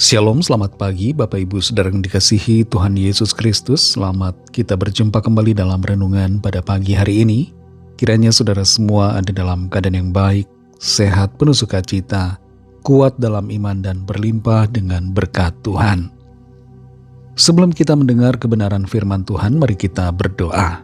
Shalom, selamat pagi Bapak Ibu Saudara yang dikasihi Tuhan Yesus Kristus. Selamat kita berjumpa kembali dalam renungan pada pagi hari ini. Kiranya saudara semua ada dalam keadaan yang baik, sehat, penuh sukacita, kuat dalam iman dan berlimpah dengan berkat Tuhan. Sebelum kita mendengar kebenaran firman Tuhan, mari kita berdoa.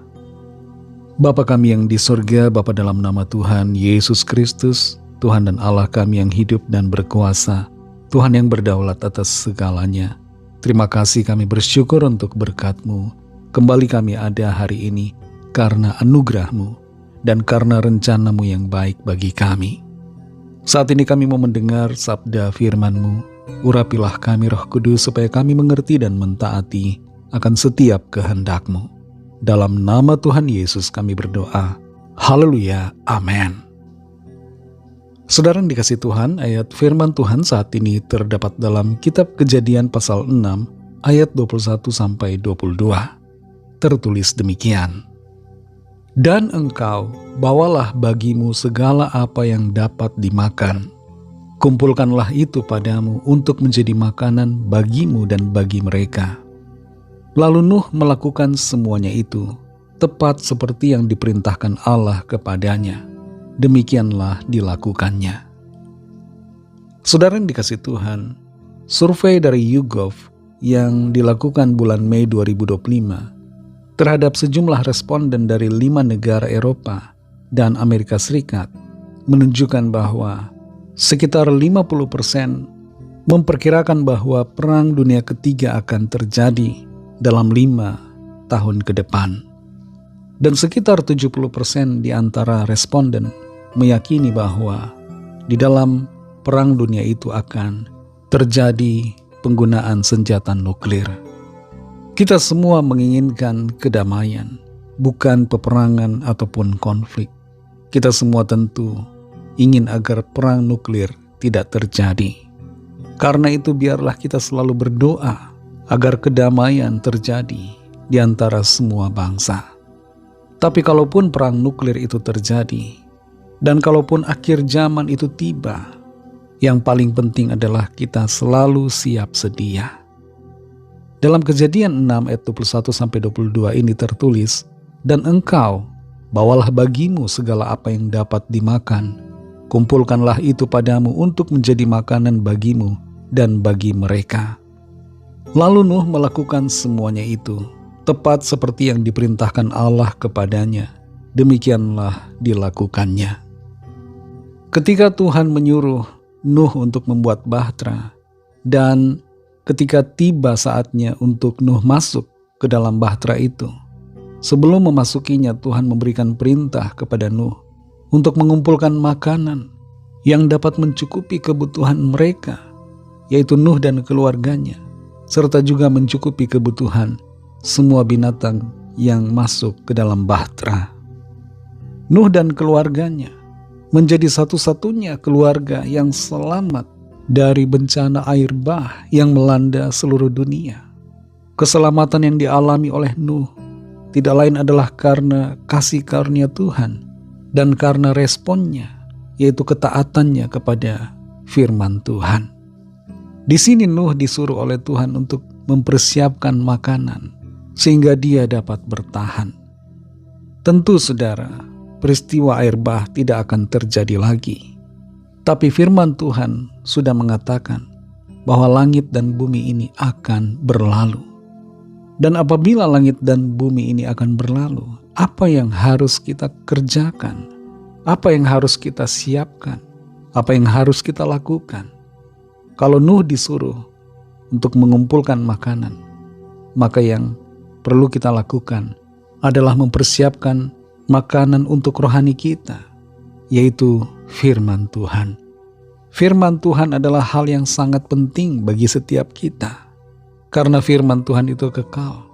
Bapa kami yang di sorga, Bapa dalam nama Tuhan Yesus Kristus, Tuhan dan Allah kami yang hidup dan berkuasa, Tuhan yang berdaulat atas segalanya. Terima kasih, kami bersyukur untuk berkat-Mu. Kembali kami ada hari ini karena anugerah-Mu dan karena rencana-Mu yang baik bagi kami. Saat ini kami mau mendengar sabda firman-Mu. Urapilah kami Roh Kudus supaya kami mengerti dan mentaati akan setiap kehendak-Mu. Dalam nama Tuhan Yesus kami berdoa. Haleluya, amin. Saudara yang dikasih Tuhan, ayat firman Tuhan saat ini terdapat dalam kitab Kejadian pasal 6 ayat 21-22. Tertulis demikian. Dan engkau bawalah bagimu segala apa yang dapat dimakan. Kumpulkanlah itu padamu untuk menjadi makanan bagimu dan bagi mereka. Lalu Nuh melakukan semuanya itu, tepat seperti yang diperintahkan Allah kepadanya. Demikianlah dilakukannya. Saudara yang dikasih Tuhan, survei dari YouGov yang dilakukan bulan Mei 2025 terhadap sejumlah responden dari 5 negara Eropa dan Amerika Serikat menunjukkan bahwa sekitar 50% memperkirakan bahwa Perang Dunia Ketiga akan terjadi dalam 5 tahun ke depan. Dan sekitar 70% di antara responden meyakini bahwa di dalam perang dunia itu akan terjadi penggunaan senjata nuklir. Kita semua menginginkan kedamaian, bukan peperangan ataupun konflik. Kita semua tentu ingin agar perang nuklir tidak terjadi. Karena itu biarlah kita selalu berdoa agar kedamaian terjadi di antara semua bangsa. Tapi kalaupun perang nuklir itu terjadi, dan kalaupun akhir zaman itu tiba, yang paling penting adalah kita selalu siap sedia. Dalam Kejadian 6 ayat 21-22 ini tertulis, dan engkau bawalah bagimu segala apa yang dapat dimakan. Kumpulkanlah itu padamu untuk menjadi makanan bagimu dan bagi mereka. Lalu Nuh melakukan semuanya itu, tepat seperti yang diperintahkan Allah kepadanya. Demikianlah dilakukannya. Ketika Tuhan menyuruh Nuh untuk membuat bahtera, dan ketika tiba saatnya untuk Nuh masuk ke dalam bahtera itu, sebelum memasukinya Tuhan memberikan perintah kepada Nuh untuk mengumpulkan makanan yang dapat mencukupi kebutuhan mereka, yaitu Nuh dan keluarganya, serta juga mencukupi kebutuhan semua binatang yang masuk ke dalam bahtera. Nuh dan keluarganya menjadi satu-satunya keluarga yang selamat dari bencana air bah yang melanda seluruh dunia. Keselamatan yang dialami oleh Nuh tidak lain adalah karena kasih karunia Tuhan dan karena responnya, yaitu ketaatannya kepada firman Tuhan. Di sini Nuh disuruh oleh Tuhan untuk mempersiapkan makanan sehingga dia dapat bertahan. Tentu saudara, peristiwa air bah tidak akan terjadi lagi. Tapi firman Tuhan sudah mengatakan bahwa langit dan bumi ini akan berlalu. Dan apabila langit dan bumi ini akan berlalu, apa yang harus kita kerjakan? Apa yang harus kita siapkan? Apa yang harus kita lakukan? Kalau Nuh disuruh untuk mengumpulkan makanan, maka yang perlu kita lakukan adalah mempersiapkan makanan untuk rohani kita, yaitu firman Tuhan. Firman Tuhan adalah hal yang sangat penting bagi setiap kita, karena firman Tuhan itu kekal,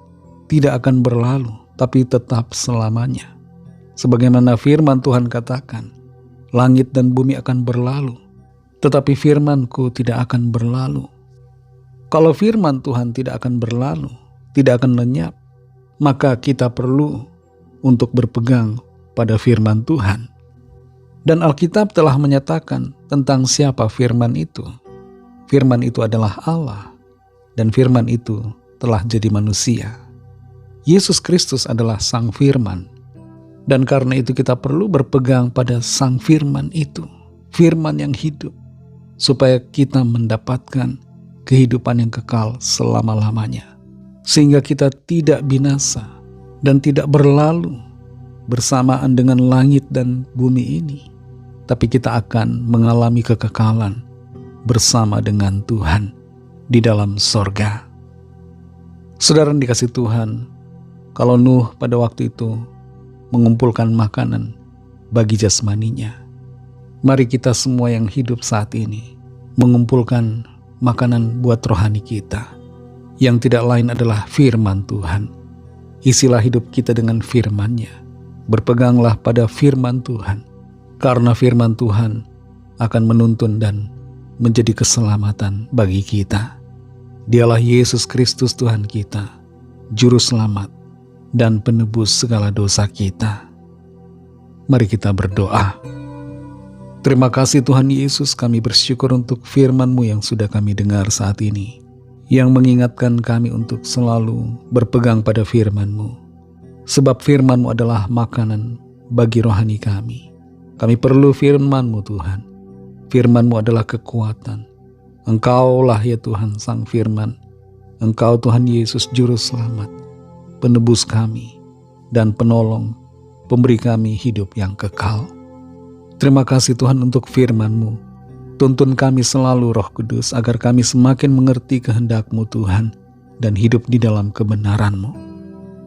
tidak akan berlalu, tapi tetap selamanya. Sebagaimana firman Tuhan katakan, langit dan bumi akan berlalu, tetapi firman-Ku tidak akan berlalu. Kalau firman Tuhan tidak akan berlalu, tidak akan lenyap, maka kita perlu untuk berpegang pada firman Tuhan. Dan Alkitab telah menyatakan tentang siapa firman itu. Firman itu adalah Allah, dan firman itu telah jadi manusia. Yesus Kristus adalah Sang Firman, dan karena itu kita perlu berpegang pada Sang Firman itu, firman yang hidup, supaya kita mendapatkan kehidupan yang kekal selama-lamanya. Sehingga kita tidak binasa dan tidak berlalu bersamaan dengan langit dan bumi ini, tapi kita akan mengalami kekekalan bersama dengan Tuhan di dalam sorga. Saudara yang dikasih Tuhan, kalau Nuh pada waktu itu mengumpulkan makanan bagi jasmaninya, mari kita semua yang hidup saat ini mengumpulkan makanan buat rohani kita, yang tidak lain adalah firman Tuhan. Isilah hidup kita dengan firman-Nya. Berpeganglah pada firman Tuhan, karena firman Tuhan akan menuntun dan menjadi keselamatan bagi kita. Dialah Yesus Kristus Tuhan kita, Juru Selamat dan penebus segala dosa kita. Mari kita berdoa. Terima kasih Tuhan Yesus, kami bersyukur untuk firman-Mu yang sudah kami dengar saat ini, yang mengingatkan kami untuk selalu berpegang pada firman-Mu. Sebab firman-Mu adalah makanan bagi rohani kami. Kami perlu firman-Mu Tuhan. Firman-Mu adalah kekuatan. Engkaulah ya Tuhan Sang Firman. Engkau Tuhan Yesus Juru Selamat, penebus kami dan penolong, pemberi kami hidup yang kekal. Terima kasih Tuhan untuk firman-Mu. Tuntun kami selalu Roh Kudus agar kami semakin mengerti kehendak-Mu Tuhan dan hidup di dalam kebenaran-Mu.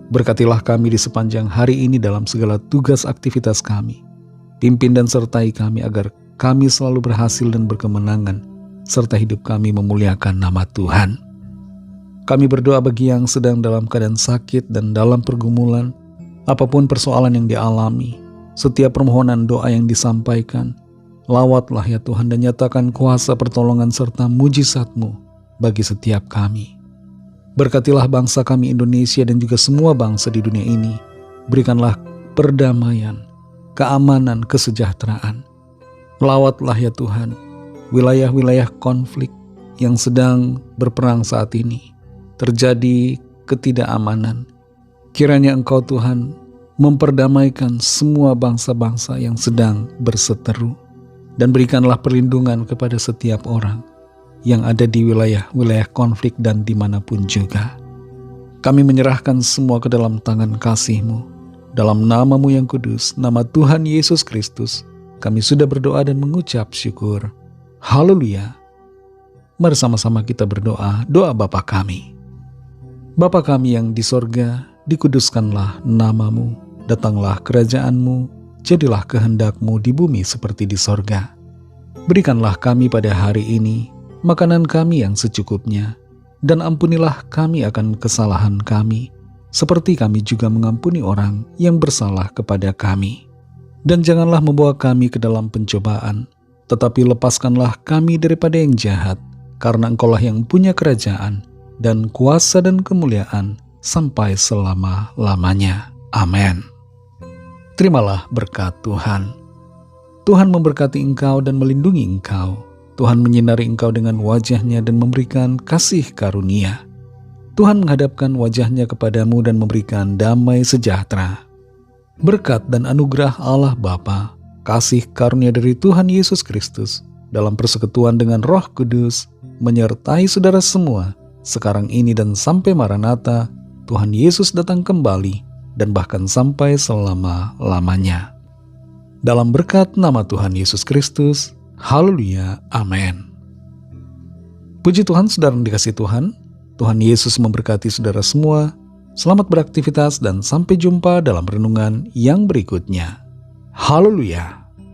Berkatilah kami di sepanjang hari ini dalam segala tugas aktivitas kami. Pimpin dan sertai kami agar kami selalu berhasil dan berkemenangan, serta hidup kami memuliakan nama Tuhan. Kami berdoa bagi yang sedang dalam keadaan sakit dan dalam pergumulan, apapun persoalan yang dialami, setiap permohonan doa yang disampaikan, lawatlah ya Tuhan dan nyatakan kuasa pertolongan serta mujizat-Mu bagi setiap kami. Berkatilah bangsa kami Indonesia dan juga semua bangsa di dunia ini. Berikanlah perdamaian, keamanan, kesejahteraan. Lawatlah ya Tuhan wilayah-wilayah konflik yang sedang berperang saat ini. Terjadi ketidakamanan. Kiranya Engkau Tuhan memperdamaikan semua bangsa-bangsa yang sedang berseteru. Dan berikanlah perlindungan kepada setiap orang yang ada di wilayah-wilayah konflik dan dimanapun juga. Kami menyerahkan semua ke dalam tangan kasih-Mu. Dalam nama-Mu yang kudus, nama Tuhan Yesus Kristus, kami sudah berdoa dan mengucap syukur. Haleluya. Mari sama-sama kita berdoa, doa Bapa kami. Bapa kami yang di sorga, dikuduskanlah nama-Mu, datanglah kerajaan-Mu, jadilah kehendak-Mu di bumi seperti di sorga. Berikanlah kami pada hari ini makanan kami yang secukupnya, dan ampunilah kami akan kesalahan kami, seperti kami juga mengampuni orang yang bersalah kepada kami. Dan janganlah membawa kami ke dalam pencobaan, tetapi lepaskanlah kami daripada yang jahat, karena Engkaulah yang punya kerajaan, dan kuasa dan kemuliaan, sampai selama-lamanya. Amin. Terimalah berkat Tuhan. Tuhan memberkati engkau dan melindungi engkau. Tuhan menyinari engkau dengan wajah-Nya dan memberikan kasih karunia. Tuhan menghadapkan wajah-Nya kepadamu dan memberikan damai sejahtera. Berkat dan anugerah Allah Bapa, kasih karunia dari Tuhan Yesus Kristus, dalam persekutuan dengan Roh Kudus, menyertai saudara semua, sekarang ini dan sampai Maranatha, Tuhan Yesus datang kembali, dan bahkan sampai selama-lamanya. Dalam berkat nama Tuhan Yesus Kristus, haleluya, amin. Puji Tuhan, saudara yang dikasihi Tuhan. Tuhan Yesus memberkati saudara semua. Selamat beraktivitas dan sampai jumpa dalam renungan yang berikutnya. Haleluya.